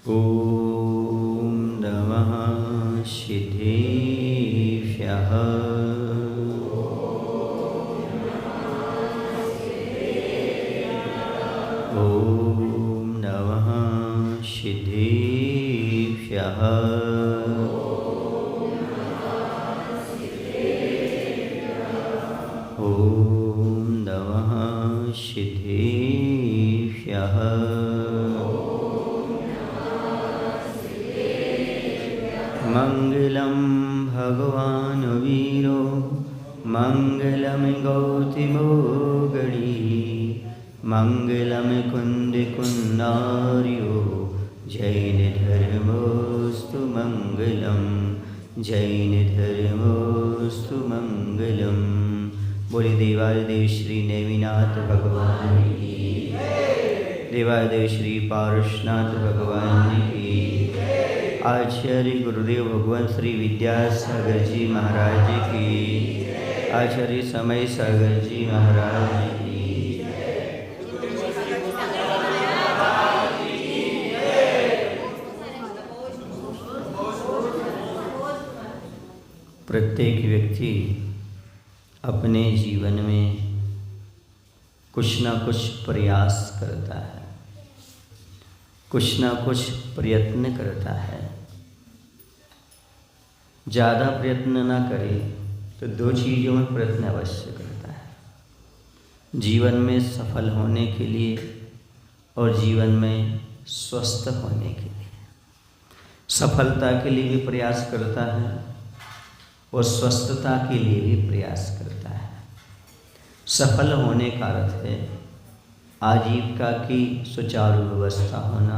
ॐ नमः सिद्धेभ्यः। ॐ नमः सिद्धेभ्यः। ॐ नमः सिद्धेभ्यः। मङ्गलं भगवान् वीरो मङ्गलं गौतमो गणी मङ्गलं कुन्दकुन्नार्यो जैनधर्मोऽस्तु मङ्गलं जैनधर्मोऽस्तु मङ्गलं। बोले देवादिदेव श्री नेमिनाथ भगवान की, देवादिदेव श्री पारसनाथ भगवान की, आचार्य गुरुदेव भगवान श्री विद्यासागर जी महाराज की, आचार्य समय सागर जी महाराज की। प्रत्येक व्यक्ति अपने जीवन में कुछ ना कुछ प्रयास करता है, कुछ ना कुछ प्रयत्न करता है। ज़्यादा प्रयत्न ना करे तो दो चीज़ों में प्रयत्न अवश्य करता है, जीवन में सफल होने के लिए और जीवन में स्वस्थ होने के लिए। सफलता के लिए भी प्रयास करता है और स्वस्थता के लिए भी प्रयास करता है। सफल होने का अर्थ है आजीविका की सुचारू व्यवस्था होना,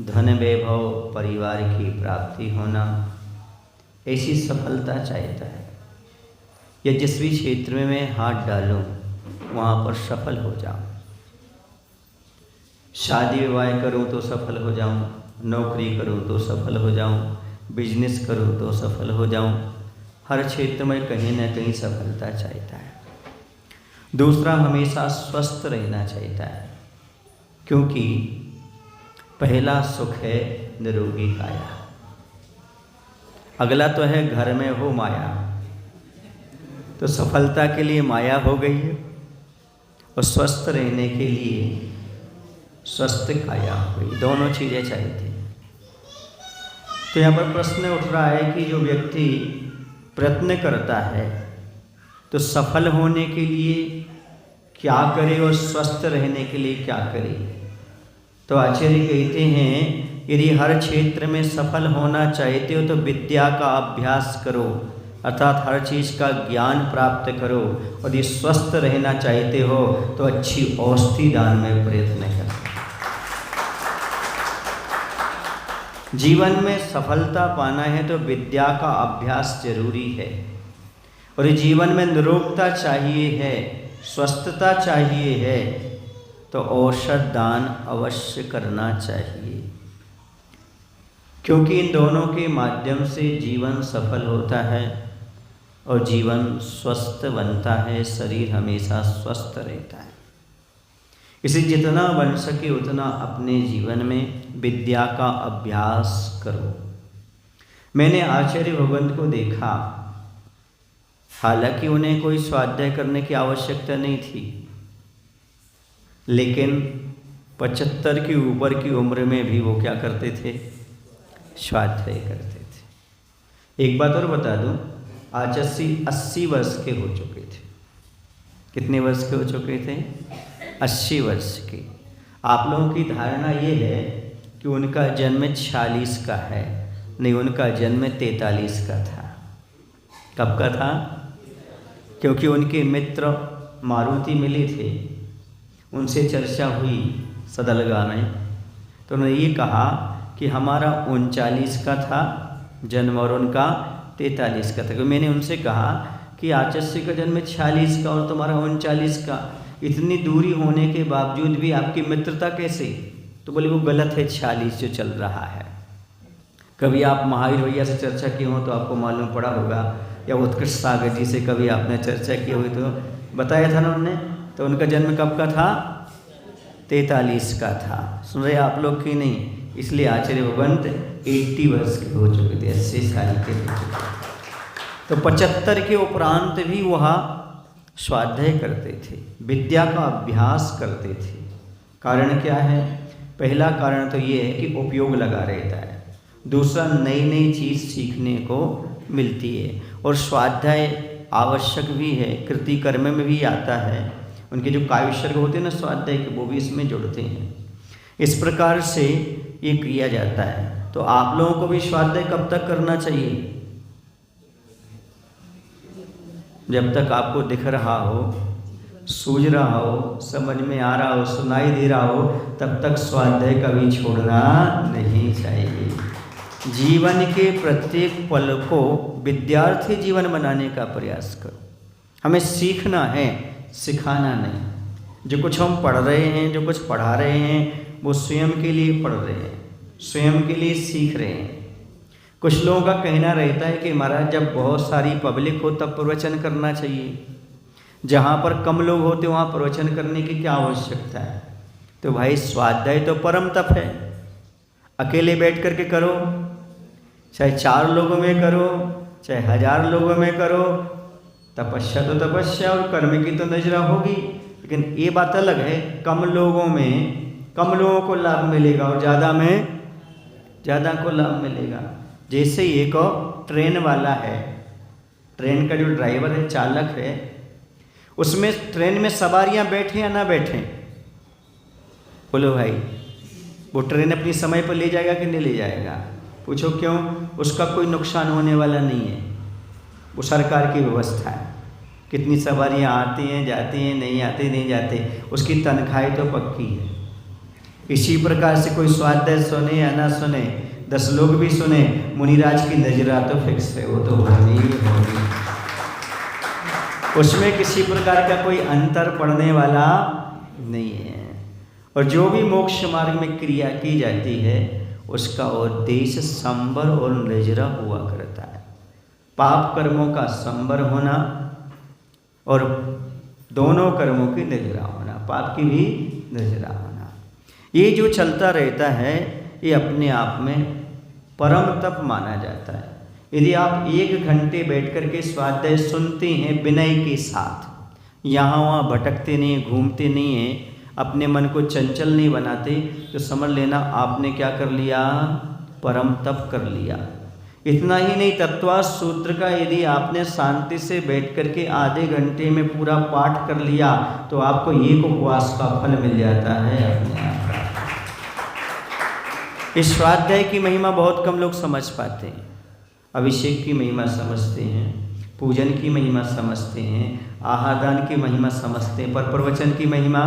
धन वैभव परिवार की प्राप्ति होना, ऐसी सफलता चाहता है। या जिस भी क्षेत्र में मैं हाथ डालूं वहाँ पर सफल हो जाऊं। शादी विवाह करूं तो सफल हो जाऊं, नौकरी करूं तो सफल हो जाऊं, बिजनेस करूं तो सफल हो जाऊं। हर क्षेत्र में कहीं ना कहीं सफलता चाहता है। दूसरा, हमेशा स्वस्थ रहना चाहता है, क्योंकि पहला सुख है निरोगी काया, अगला तो है घर में हो माया। तो सफलता के लिए माया हो गई है और स्वस्थ रहने के लिए स्वस्थ काया हो गई। दोनों चीज़ें चाहिए। तो यहाँ पर प्रश्न उठ रहा है कि जो व्यक्ति प्रयत्न करता है तो सफल होने के लिए क्या करे और स्वस्थ रहने के लिए क्या करे। तो आचार्य कहते हैं यदि हर क्षेत्र में सफल होना चाहते हो तो विद्या का अभ्यास करो, अर्थात हर चीज़ का ज्ञान प्राप्त करो। और यदि स्वस्थ रहना चाहते हो तो अच्छी औषधि दान में प्रयत्न करो। जीवन में सफलता पाना है तो विद्या का अभ्यास जरूरी है। और जीवन में निरोगता चाहिए है, स्वस्थता चाहिए है, तो औषध दान अवश्य करना चाहिए, क्योंकि इन दोनों के माध्यम से जीवन सफल होता है और जीवन स्वस्थ बनता है, शरीर हमेशा स्वस्थ रहता है। इसलिए जितना बन सके उतना अपने जीवन में विद्या का अभ्यास करो। मैंने आचार्य भगवंत को देखा, हालांकि उन्हें कोई स्वाध्याय करने की आवश्यकता नहीं थी, लेकिन 75 की ऊपर की उम्र में भी वो क्या करते थे, स्वाध्याय करते थे। एक बात और बता दूं, आचार्य 80 वर्ष के हो चुके थे। कितने वर्ष के हो चुके थे? 80 वर्ष के। आप लोगों की धारणा ये है कि उनका जन्म 46 का है, नहीं, उनका जन्म 43 का था। कब का था? क्योंकि उनके मित्र मारुति मिले थे, उनसे चर्चा हुई सदलगा में, तो उन्होंने ये कहा कि हमारा 39 का था जन्म और उनका 43 का था। मैंने उनसे कहा कि आचार्य का जन्म 46 का और तुम्हारा 39 का, इतनी दूरी होने के बावजूद भी आपकी मित्रता कैसे? तो बोले वो गलत है, 46 जो चल रहा है। कभी आप महावीर भैया से चर्चा की हो तो आपको मालूम पड़ा होगा, या उत्कृष्ट सागर जी से कभी आपने चर्चा की हुई तो बताया था ना उन्होंने। तो उनका जन्म कब का था? 43 का था। सुन रहे आप लोग कि नहीं? इसलिए आचार्य भगवंत 80 वर्ष के हो चुके थे, 80 साल के हो चुके थे। तो 75 के उपरांत भी वह स्वाध्याय करते थे, विद्या का अभ्यास करते थे। कारण क्या है? पहला कारण तो ये है कि उपयोग लगा रहता है, दूसरा नई नई चीज़ सीखने को मिलती है, और स्वाध्याय आवश्यक भी है, कृति कर्म में भी आता है। उनके जो काव्यसर्ग होते हैं ना स्वाध्याय के, वो भी इसमें जुड़ते हैं। इस प्रकार से ये किया जाता है। तो आप लोगों को भी स्वाध्याय कब तक करना चाहिए? जब तक आपको दिख रहा हो, सूझ रहा हो, समझ में आ रहा हो, सुनाई दे रहा हो, तब तक स्वाध्याय कभी छोड़ना नहीं चाहिए। जीवन के प्रत्येक पल को विद्यार्थी जीवन बनाने का प्रयास करो। हमें सीखना है, सिखाना नहीं। जो कुछ हम पढ़ रहे हैं, जो कुछ पढ़ा रहे हैं, वो स्वयं के लिए पढ़ रहे हैं, स्वयं के लिए सीख रहे हैं। कुछ लोगों का कहना रहता है कि महाराज जब बहुत सारी पब्लिक हो तब प्रवचन करना चाहिए, जहाँ पर कम लोग होते वहाँ प्रवचन करने की क्या आवश्यकता है? तो भाई स्वाध्याय तो परम तप है। अकेले बैठ करके करो, चाहे 4 लोगों में करो, चाहे 1000 लोगों में करो, तपस्या तो तपस्या और कर्म की तो नजरा होगी। लेकिन ये बात अलग है, कम लोगों में कम लोगों को लाभ मिलेगा और ज़्यादा में ज़्यादा को लाभ मिलेगा। जैसे एक ट्रेन वाला है, ट्रेन का जो ड्राइवर है, चालक है, उसमें ट्रेन में सवारियां बैठे या ना बैठे, बोलो भाई, वो ट्रेन अपनी समय पर ले जाएगा कि नहीं ले जाएगा? पूछो क्यों? उसका कोई नुकसान होने वाला नहीं है, वो सरकार की व्यवस्था है। कितनी सवारियां आती हैं, जाती हैं, नहीं आती, नहीं जाते, उसकी तनख्वाही तो पक्की है। इसी प्रकार से कोई स्वाध्याय सुने या ना सुने, 10 लोग भी सुने, मुनिराज की नजरा तो फिक्स है, वो तो होनी ही होगी। उसमें किसी प्रकार का कोई अंतर पड़ने वाला नहीं है। और जो भी मोक्ष मार्ग में क्रिया की जाती है, उसका उद्देश्य संवर और नजरा हुआ करता है। पाप कर्मों का संवर होना और दोनों कर्मों की नजरा होना, पाप की भी नजरा होना। ये जो चलता रहता है, ये अपने आप में परम तप माना जाता है। यदि आप 1 घंटे बैठ कर के स्वाध्याय सुनते हैं विनय के साथ, यहाँ वहाँ भटकते नहीं, घूमते नहीं हैं, अपने मन को चंचल नहीं बनाते, तो समझ लेना आपने क्या कर लिया? परम तप कर लिया। इतना ही नहीं, तत्वार्थ सूत्र का यदि आपने शांति से बैठ कर के आधे घंटे में पूरा पाठ कर लिया, तो आपको एक उपवास का फल मिल जाता है अपने आप। इस स्वाध्याय की महिमा बहुत कम लोग समझ पाते हैं। अभिषेक की महिमा समझते हैं, पूजन की महिमा समझते हैं, आहादान की महिमा समझते हैं, पर प्रवचन की महिमा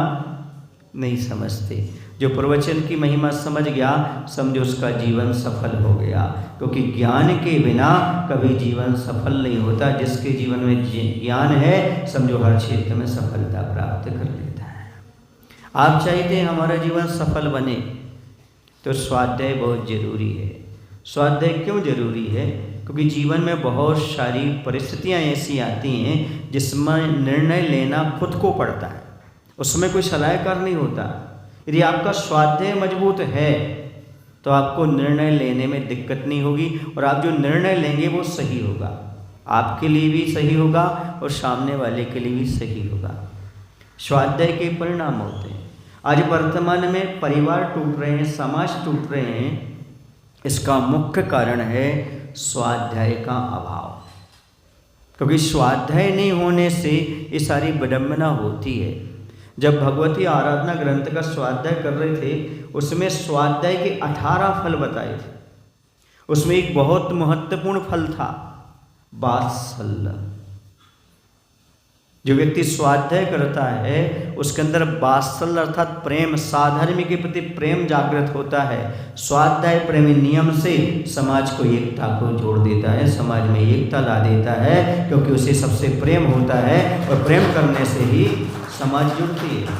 नहीं समझते। जो प्रवचन की महिमा समझ गया, समझो उसका जीवन सफल हो गया, क्योंकि ज्ञान के बिना कभी जीवन सफल नहीं होता। जिसके जीवन में ज्ञान है, समझो हर क्षेत्र में सफलता प्राप्त कर लेता है। आप चाहते हैं हमारा जीवन सफल बने, तो स्वाध्याय बहुत जरूरी है। स्वाध्याय क्यों जरूरी है? क्योंकि जीवन में बहुत सारी परिस्थितियां ऐसी आती हैं जिसमें निर्णय लेना खुद को पड़ता है, उसमें कोई सलाहकार नहीं होता। यदि आपका स्वाध्याय मजबूत है तो आपको निर्णय लेने में दिक्कत नहीं होगी, और आप जो निर्णय लेंगे वो सही होगा, आपके लिए भी सही होगा और सामने वाले के लिए भी सही होगा। स्वाध्याय के परिणाम होते हैं। आज वर्तमान में परिवार टूट रहे हैं, समाज टूट रहे हैं, इसका मुख्य कारण है स्वाध्याय का अभाव। क्योंकि स्वाध्याय नहीं होने से ये सारी विडंबना होती है। जब भगवती आराधना ग्रंथ का स्वाध्याय कर रहे थे, उसमें स्वाध्याय के 18 फल बताए थे। उसमें एक बहुत महत्वपूर्ण फल था वात्सल्य। जो व्यक्ति स्वाध्याय करता है उसके अंदर वात्सल्य अर्थात प्रेम, साधर्म के प्रति प्रेम जागृत होता है। स्वाध्याय प्रेमी नियम से समाज को एकता को जोड़ देता है, समाज में एकता ला देता है, क्योंकि उसे सबसे प्रेम होता है और प्रेम करने से ही समाज जुड़ती है।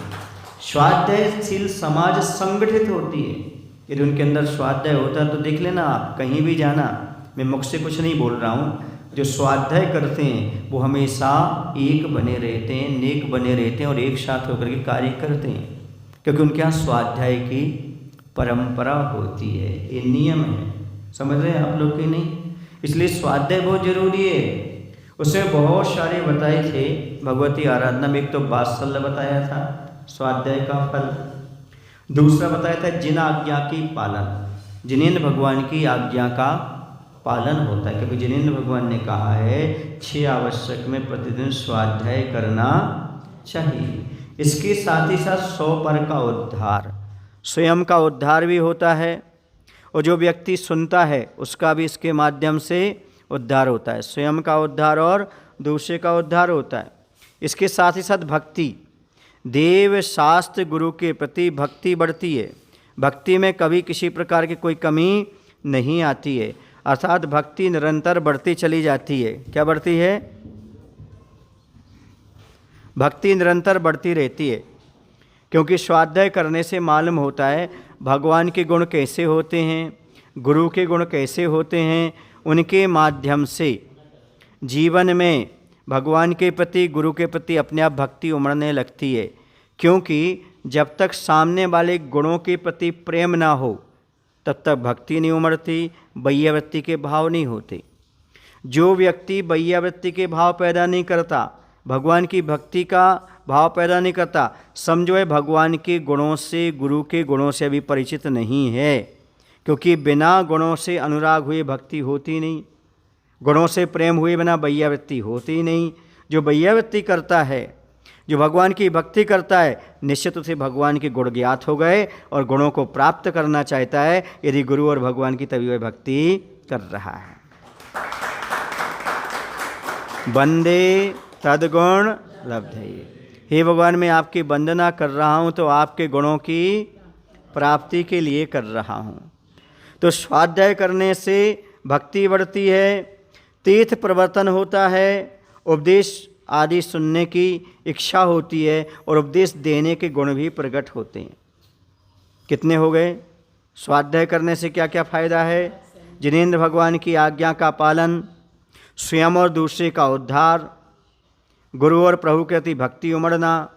स्वाध्यायशील समाज संगठित होती है। यदि उनके अंदर स्वाध्याय होता है तो देख लेना, आप कहीं भी जाना, मैं मुख से कुछ नहीं बोल रहा हूँ, जो स्वाध्याय करते हैं वो हमेशा एक बने रहते हैं, नेक बने रहते हैं और एक साथ होकर के कार्य करते हैं, क्योंकि उनके यहाँ स्वाध्याय की परंपरा होती है, ये नियम है। समझ रहे हैं आप लोग कि नहीं? इसलिए स्वाध्याय बहुत जरूरी है। उसमें बहुत सारे बताए थे भगवती आराधना में। एक तो वात्सल्य बताया था स्वाध्याय का फल, दूसरा बताया था जिन आज्ञा की पालन, जिनेंद्र भगवान की आज्ञा का पालन होता है, क्योंकि जिनेंद्र भगवान ने कहा है 6 आवश्यक में प्रतिदिन स्वाध्याय करना चाहिए। इसके साथ ही साथ 100 पर का उद्धार, स्वयं का उद्धार भी होता है और जो व्यक्ति सुनता है उसका भी इसके माध्यम से उद्धार होता है। स्वयं का उद्धार और दूसरे का उद्धार होता है। इसके साथ ही साथ भक्ति, देव शास्त्र गुरु के प्रति भक्ति बढ़ती है। भक्ति में कभी किसी प्रकार की कोई कमी नहीं आती है, अर्थात भक्ति निरंतर बढ़ती चली जाती है। क्या बढ़ती है? भक्ति निरंतर बढ़ती रहती है, क्योंकि स्वाध्याय करने से मालूम होता है भगवान के गुण कैसे होते हैं, गुरु के गुण कैसे होते हैं। उनके माध्यम से जीवन में भगवान के प्रति, गुरु के प्रति अपने आप भक्ति उमड़ने लगती है, क्योंकि जब तक सामने वाले गुणों के प्रति प्रेम ना हो तब तक भक्ति नहीं उमड़ती, वैयावृत्ति के भाव नहीं होते। जो व्यक्ति वैयावृत्ति के भाव पैदा नहीं करता, भगवान की भक्ति का भाव पैदा नहीं करता, समझो है भगवान के गुणों से, गुरु के गुणों से अभी परिचित नहीं है, क्योंकि बिना गुणों से अनुराग हुए भक्ति होती नहीं, गुणों से प्रेम हुए बिना वैयावृत्ति होती नहीं। जो वैयावृत्ति करता है, जो भगवान की भक्ति करता है, निश्चित उसे भगवान के गुण ज्ञात हो गए और गुणों को प्राप्त करना चाहता है, यदि गुरु और भगवान की तभी वह भक्ति कर रहा है। वंदे तद्गुण लब्धये, हे भगवान मैं आपकी वंदना कर रहा हूँ तो आपके गुणों की प्राप्ति के लिए कर रहा हूँ। तो स्वाध्याय करने से भक्ति बढ़ती है, तीर्थ प्रवर्तन होता है, उपदेश आदि सुनने की इच्छा होती है और उपदेश देने के गुण भी प्रकट होते हैं। कितने हो गए? स्वाध्याय करने से क्या क्या फायदा है? जिनेंद्र भगवान की आज्ञा का पालन, स्वयं और दूसरे का उद्धार, गुरु और प्रभु के प्रति भक्ति उमड़ना,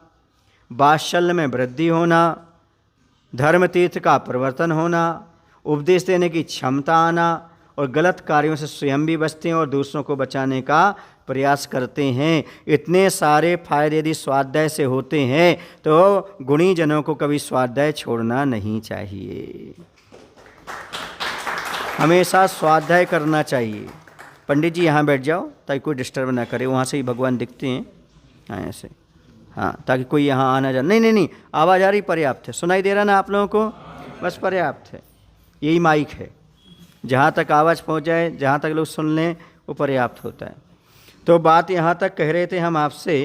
वात्सल्य में वृद्धि होना, धर्म तीर्थ का परिवर्तन होना, उपदेश देने की क्षमता आना और गलत कार्यों से स्वयं भी बचते हैं और दूसरों को बचाने का प्रयास करते हैं। इतने सारे फायदे यदि स्वाध्याय से होते हैं तो गुणी जनों को कभी स्वाध्याय छोड़ना नहीं चाहिए, हमेशा स्वाध्याय करना चाहिए। पंडित जी यहाँ बैठ जाओ ताकि कोई डिस्टर्ब ना करे, वहाँ से ही भगवान दिखते हैं। हाँ ऐसे, हाँ, ताकि कोई यहाँ आना जा। नहीं नहीं नहीं, आवाज़ आ रही, पर्याप्त है। सुनाई दे रहा ना आप लोगों को? बस पर्याप्त है, यही माइक है, जहाँ तक आवाज़ पहुँच जाए, जहाँ तक लोग सुन लें वो पर्याप्त होता है। तो बात यहाँ तक कह रहे थे हम आपसे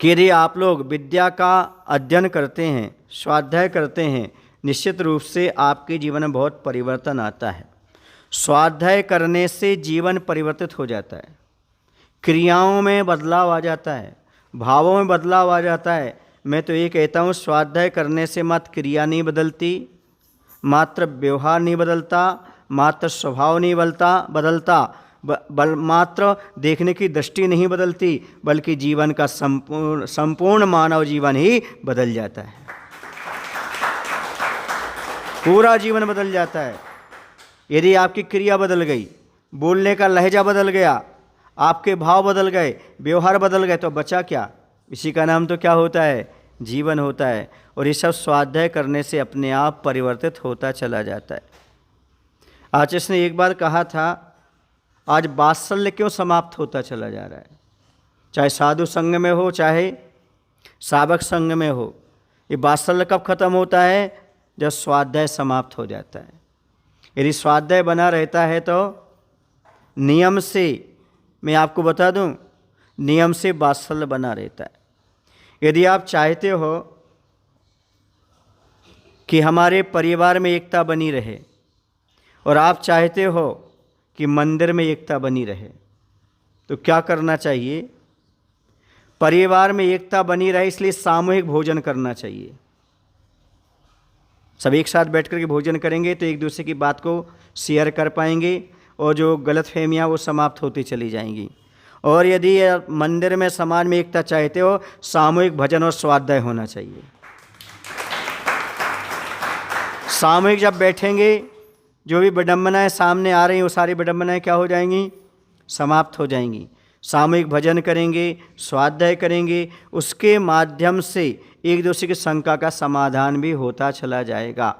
कि यदि आप लोग विद्या का अध्ययन करते हैं, स्वाध्याय करते हैं, निश्चित रूप से आपके जीवन में बहुत परिवर्तन आता है। स्वाध्याय करने से जीवन परिवर्तित हो जाता है, क्रियाओं में बदलाव आ जाता है, भावों में बदलाव आ जाता है। मैं तो ये कहता हूँ स्वाध्याय करने से मात्र क्रिया नहीं बदलती, मात्र व्यवहार नहीं बदलता, मात्र स्वभाव नहीं बदलता, मात्र देखने की दृष्टि नहीं बदलती, बल्कि जीवन का संपूर्ण मानव जीवन ही बदल जाता है। पूरा जीवन बदल जाता है। यदि आपकी क्रिया बदल गई, बोलने का लहजा बदल गया, आपके भाव बदल गए, व्यवहार बदल गए, तो बचा क्या? इसी का नाम तो क्या होता है? जीवन होता है। और ये सब स्वाध्याय करने से अपने आप परिवर्तित होता चला जाता है। आचार्य ने एक बार कहा था, आज वात्सल्य क्यों समाप्त होता चला जा रहा है? चाहे साधु संग में हो, चाहे सावक संग में हो, ये वात्सल्य कब खत्म होता है? जब स्वाध्याय समाप्त हो जाता है। यदि स्वाध्याय बना रहता है तो नियम से, मैं आपको बता दूं, नियम से वात्सल्य बना रहता है। यदि आप चाहते हो कि हमारे परिवार में एकता बनी रहे और आप चाहते हो कि मंदिर में एकता बनी रहे, तो क्या करना चाहिए? परिवार में एकता बनी रहे इसलिए सामूहिक भोजन करना चाहिए। सब एक साथ बैठ कर के भोजन करेंगे तो एक दूसरे की बात को शेयर कर पाएंगे और जो गलतफहमियां वो समाप्त होती चली जाएंगी। और यदि मंदिर में, समाज में एकता चाहते हो, सामूहिक भजन और स्वाध्याय होना चाहिए। सामूहिक जब बैठेंगे, जो भी विडंबनाएं सामने आ रही हैं वो सारी विडंबनाएं क्या हो जाएंगी? समाप्त हो जाएंगी। सामूहिक भजन करेंगे, स्वाध्याय करेंगे, उसके माध्यम से एक दूसरे की शंका का समाधान भी होता चला जाएगा।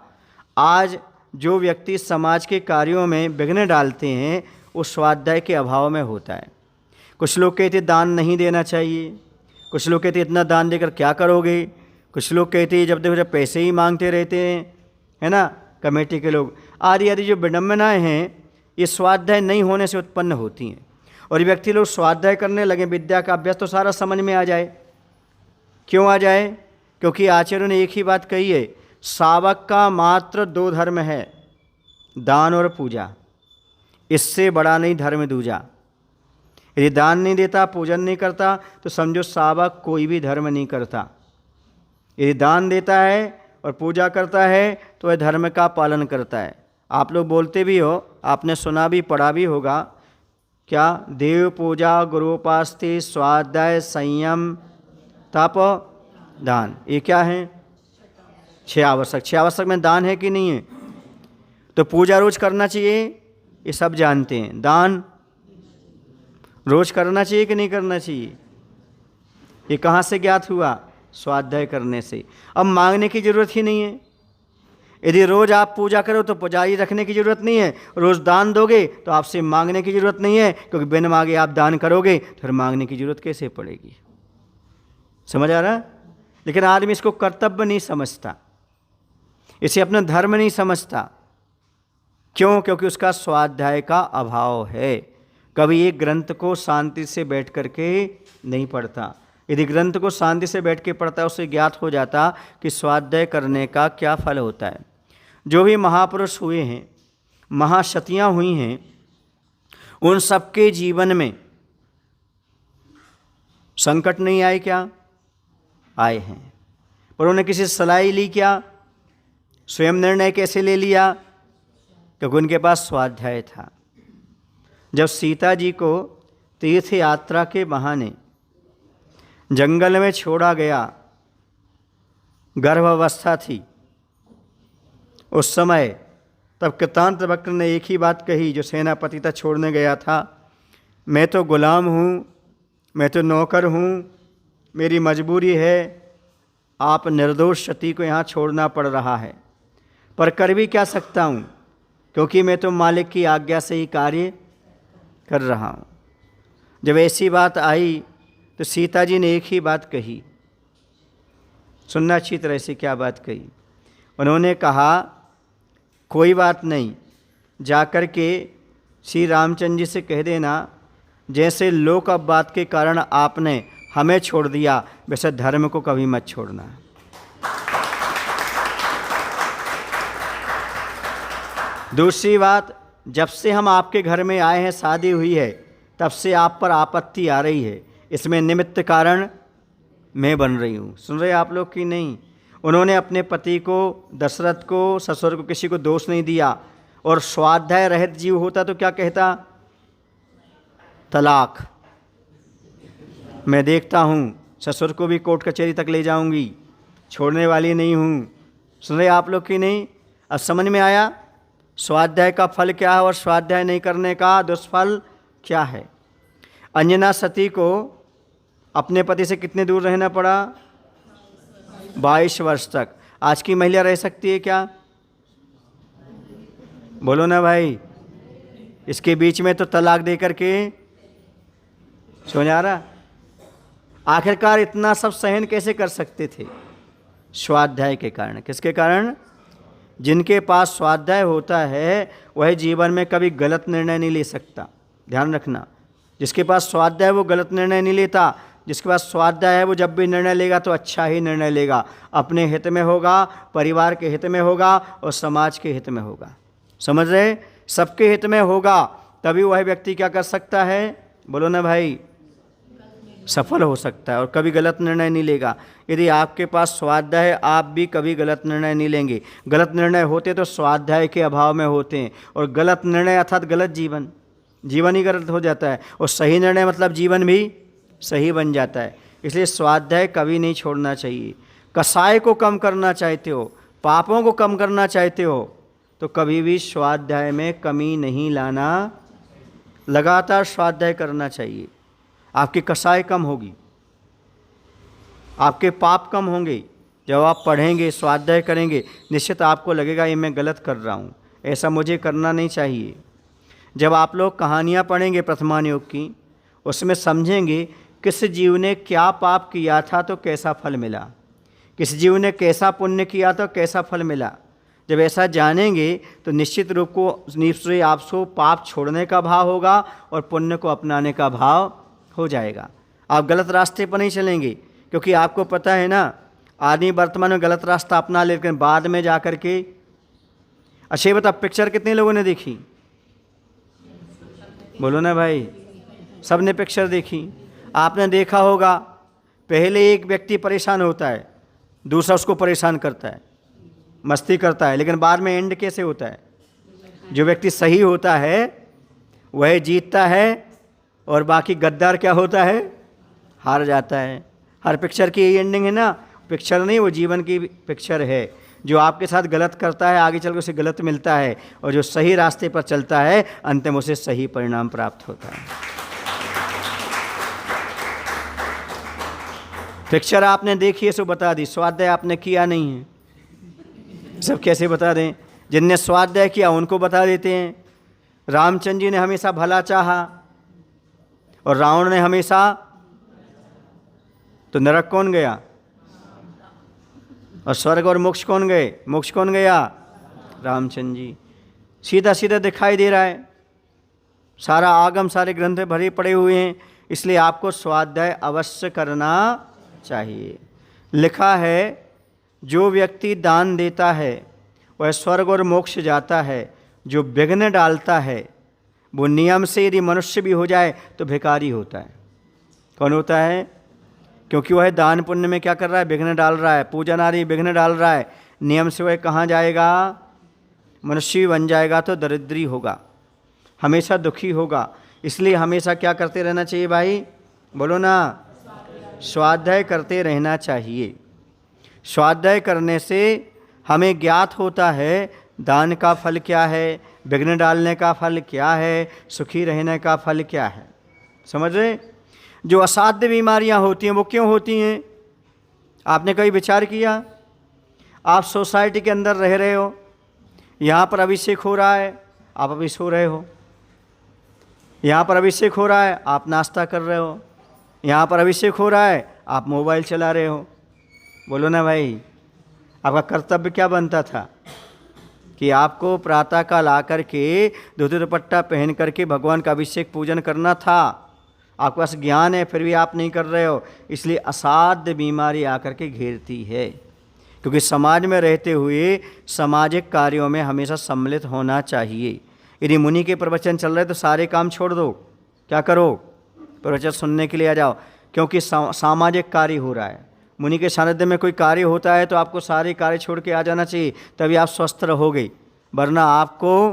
आज जो व्यक्ति समाज के कार्यों में विघ्न डालते हैं वो स्वाध्याय के अभाव में होता है। कुछ लोग कहते दान नहीं देना चाहिए, कुछ लोग कहते इतना दान देकर क्या करोगे, कुछ लोग कहते जब देखो जब पैसे ही मांगते रहते हैं, है ना, कमेटी के लोग। आदि आदि जो विडंबनाएं हैं ये स्वाध्याय नहीं होने से उत्पन्न होती हैं। और ये व्यक्ति लोग स्वाध्याय करने लगे, विद्या का अभ्यास, तो सारा समझ में आ जाए। क्यों आ जाए? क्योंकि आचार्यों ने एक ही बात कही है, सावक का मात्र 2 धर्म है, दान और पूजा, इससे बड़ा नहीं धर्म दूजा। यदि दान नहीं देता, पूजन नहीं करता, तो समझो सावक कोई भी धर्म नहीं करता। यदि दान देता है और पूजा करता है तो वह धर्म का पालन करता है। आप लोग बोलते भी हो, आपने सुना भी पढ़ा भी होगा, क्या? देव पूजा, गुरुपास्ति, स्वाध्याय, संयम, तप, दान, ये क्या है? 6 आवश्यक। 6 आवश्यक में दान है कि नहीं है? तो पूजा रोज करना चाहिए, ये सब जानते हैं। दान रोज करना चाहिए कि नहीं करना चाहिए? ये कहाँ से ज्ञात हुआ? स्वाध्याय करने से। अब मांगने की जरूरत ही नहीं है। यदि रोज आप पूजा करो तो पुजारी रखने की जरूरत नहीं है, रोज दान दोगे तो आपसे मांगने की जरूरत नहीं है, क्योंकि बिन मांगे आप दान करोगे तो फिर मांगने की जरूरत कैसे पड़ेगी? समझ आ रहा है? लेकिन आदमी इसको कर्तव्य नहीं समझता, इसे अपना धर्म नहीं समझता। क्यों? क्योंकि उसका स्वाध्याय का अभाव है। कभी एक ग्रंथ को शांति से बैठ करके नहीं पढ़ता। यदि ग्रंथ को शांति से बैठ के पढ़ता, उससे ज्ञात हो जाता कि स्वाध्याय करने का क्या फल होता है। जो भी महापुरुष हुए हैं, महाशतियाँ हुई हैं, उन सबके जीवन में संकट नहीं आए क्या? आए हैं। पर उन्होंने किसी से सलाह ली क्या? स्वयं निर्णय कैसे ले लिया? क्योंकि उनके पास स्वाध्याय था। जब सीता जी को तीर्थ यात्रा के बहाने जंगल में छोड़ा गया, गर्भावस्था थी उस समय, तब कृतांत वक्र ने एक ही बात कही जो सेनापति था छोड़ने गया था, मैं तो गुलाम हूँ, मैं तो नौकर हूँ, मेरी मजबूरी है, आप निर्दोष सती को यहाँ छोड़ना पड़ रहा है, पर कर भी क्या सकता हूँ, क्योंकि मैं तो मालिक की आज्ञा से ही कार्य कर रहा हूँ। जब ऐसी बात आई तो सीता जी ने एक ही बात कही, सुनना अच्छी तरह से क्या बात कही। उन्होंने कहा कोई बात नहीं, जाकर के श्री रामचंद्र जी से कह देना जैसे लोक बात के कारण आपने हमें छोड़ दिया, वैसे धर्म को कभी मत छोड़ना। दूसरी बात, जब से हम आपके घर में आए हैं, शादी हुई है, तब से आप पर आपत्ति आ रही है, इसमें निमित्त कारण मैं बन रही हूँ। सुन रहे आप लोग कि नहीं? उन्होंने अपने पति को, दशरथ को, ससुर को, किसी को दोष नहीं दिया। और स्वाध्याय रहित जीव होता तो क्या कहता? तलाक। मैं देखता हूँ ससुर को भी कोर्ट कचहरी तक ले जाऊँगी, छोड़ने वाली नहीं हूँ। सुन रहे आप लोग कि नहीं? अब समझ में आया स्वाध्याय का फल क्या है और स्वाध्याय नहीं करने का दुष्फल क्या है। अंजना सती को अपने पति से कितने दूर रहना पड़ा? 22 वर्ष तक। आज की महिला रह सकती है क्या? बोलो ना भाई। इसके बीच में तो तलाक दे करके समझ आ रहा? आखिरकार इतना सब सहन कैसे कर सकते थे? स्वाध्याय के कारण। किसके कारण? जिनके पास स्वाध्याय होता है वह जीवन में कभी गलत निर्णय नहीं ले सकता। ध्यान रखना, जिसके पास स्वाध्याय है वो गलत निर्णय नहीं लेता। जिसके पास स्वाध्याय है वो जब भी निर्णय लेगा तो अच्छा ही निर्णय लेगा, अपने हित में होगा, परिवार के हित में होगा और समाज के हित में होगा। समझ रहे? सबके हित में होगा तभी वह व्यक्ति क्या कर सकता है? बोलो ना भाई, सफल हो सकता है और कभी गलत निर्णय नहीं लेगा। यदि आपके पास स्वाध्याय है, आप भी कभी गलत निर्णय नहीं लेंगे। गलत निर्णय होते तो स्वाध्याय के अभाव में होते हैं, और गलत निर्णय अर्थात गलत जीवन, जीवन ही गलत हो जाता है, और सही निर्णय मतलब जीवन भी सही बन जाता है। इसलिए स्वाध्याय कभी नहीं छोड़ना चाहिए। कसाय को कम करना चाहते हो पापों को कम करना चाहते हो तो कभी भी स्वाध्याय में कमी नहीं लाना, लगातार स्वाध्याय करना चाहिए। आपकी कसाई कम होगी, आपके पाप कम होंगे। जब आप पढ़ेंगे, स्वाध्याय करेंगे, निश्चित आपको लगेगा ये मैं गलत कर रहा हूँ, ऐसा मुझे करना नहीं चाहिए। जब आप लोग कहानियाँ पढ़ेंगे प्रथमान योग की, उसमें समझेंगे किस जीव ने क्या पाप किया था तो कैसा फल मिला, किस जीव ने कैसा पुण्य किया तो कैसा फल मिला। जब ऐसा जानेंगे तो निश्चित रूप से आपको पाप छोड़ने का भाव होगा और पुण्य को अपनाने का भाव हो जाएगा। आप गलत रास्ते पर नहीं चलेंगे, क्योंकि आपको पता है ना, आदमी वर्तमान में गलत रास्ता अपना लेकिन बाद में जा कर के, अच्छे बता, पिक्चर कितने लोगों ने देखी? बोलो ना भाई, सब ने पिक्चर देखी। आपने देखा होगा, पहले एक व्यक्ति परेशान होता है, दूसरा उसको परेशान करता है, मस्ती करता है, लेकिन बाद में एंड कैसे होता है? जो व्यक्ति सही होता है वह जीतता है और बाकी गद्दार क्या होता है? हार जाता है। हर पिक्चर की यही एंडिंग है ना। पिक्चर नहीं, वो जीवन की पिक्चर है। जो आपके साथ गलत करता है आगे चल के उसे गलत मिलता है, और जो सही रास्ते पर चलता है अंतिम उसे सही परिणाम प्राप्त होता है। पिक्चर आपने देखी है सो बता दी, स्वाध्याय आपने किया नहीं है, सब कैसे बता दें? जिनने स्वाध्याय किया उनको बता देते हैं। रामचंद्र जी ने हमेशा भला चाहा और रावण ने हमेशा, तो नरक कौन गया? और स्वर्ग और मोक्ष कौन गए? मोक्ष कौन गया? रामचंद्र जी। सीधा सीधा दिखाई दे रहा है, सारा आगम सारे ग्रंथ भरे पड़े हुए हैं। इसलिए आपको स्वाध्याय अवश्य करना चाहिए। लिखा है, जो व्यक्ति दान देता है वह स्वर्ग और मोक्ष जाता है, जो विघ्न डालता है वो नियम से यदि मनुष्य भी हो जाए तो भिखारी होता है। कौन होता है? क्योंकि वह दान पुण्य में क्या कर रहा है? विघ्न डाल रहा है, पूजन आदि विघ्न डाल रहा है। नियम से वह कहाँ जाएगा? मनुष्य भी बन जाएगा तो दरिद्री होगा, हमेशा दुखी होगा। इसलिए हमेशा क्या करते रहना चाहिए भाई? बोलो ना, स्वाध्याय करते रहना चाहिए। स्वाध्याय करने से हमें ज्ञात होता है दान का फल क्या है, विघ्न डालने का फल क्या है, सुखी रहने का फल क्या है। समझ रहे? जो असाध्य बीमारियां होती हैं वो क्यों होती हैं? आपने कभी विचार किया? आप सोसाइटी के अंदर रह रहे हो, यहाँ पर अभिषेक हो रहा है, आप अभी सो रहे हो। यहाँ पर अभिषेक हो रहा है, आप नाश्ता कर रहे हो। यहाँ पर अभिषेक हो रहा है, आप मोबाइल चला रहे हो। बोलो ना भाई, आपका कर्तव्य क्या बनता था? कि आपको प्रातःकाल आकर के धोती दुपट्टा पहन करके भगवान का अभिषेक पूजन करना था। आपके पास ज्ञान है फिर भी आप नहीं कर रहे हो, इसलिए असाध्य बीमारी आकर के घेरती है। क्योंकि समाज में रहते हुए सामाजिक कार्यों में हमेशा सम्मिलित होना चाहिए। यदि मुनि के प्रवचन चल रहे तो सारे काम छोड़ दो, क्या करो? प्रवचन सुनने के लिए आ जाओ, क्योंकि सामाजिक कार्य हो रहा है। मुनि के सानिध्य में कोई कार्य होता है तो आपको सारे कार्य छोड़ के आ जाना चाहिए, तभी आप स्वस्थ रहोगे। वरना आपको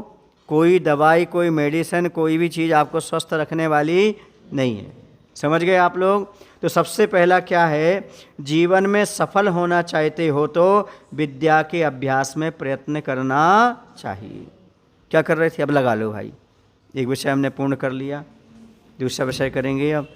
कोई दवाई, कोई मेडिसिन, कोई भी चीज़ आपको स्वस्थ रखने वाली नहीं है। समझ गए आप लोग? तो सबसे पहला क्या है, जीवन में सफल होना चाहते हो तो विद्या के अभ्यास में प्रयत्न करना चाहिए। क्या कर रहे थे? अब लगा लो भाई, एक विषय हमने पूर्ण कर लिया, दूसरा विषय करेंगे अब।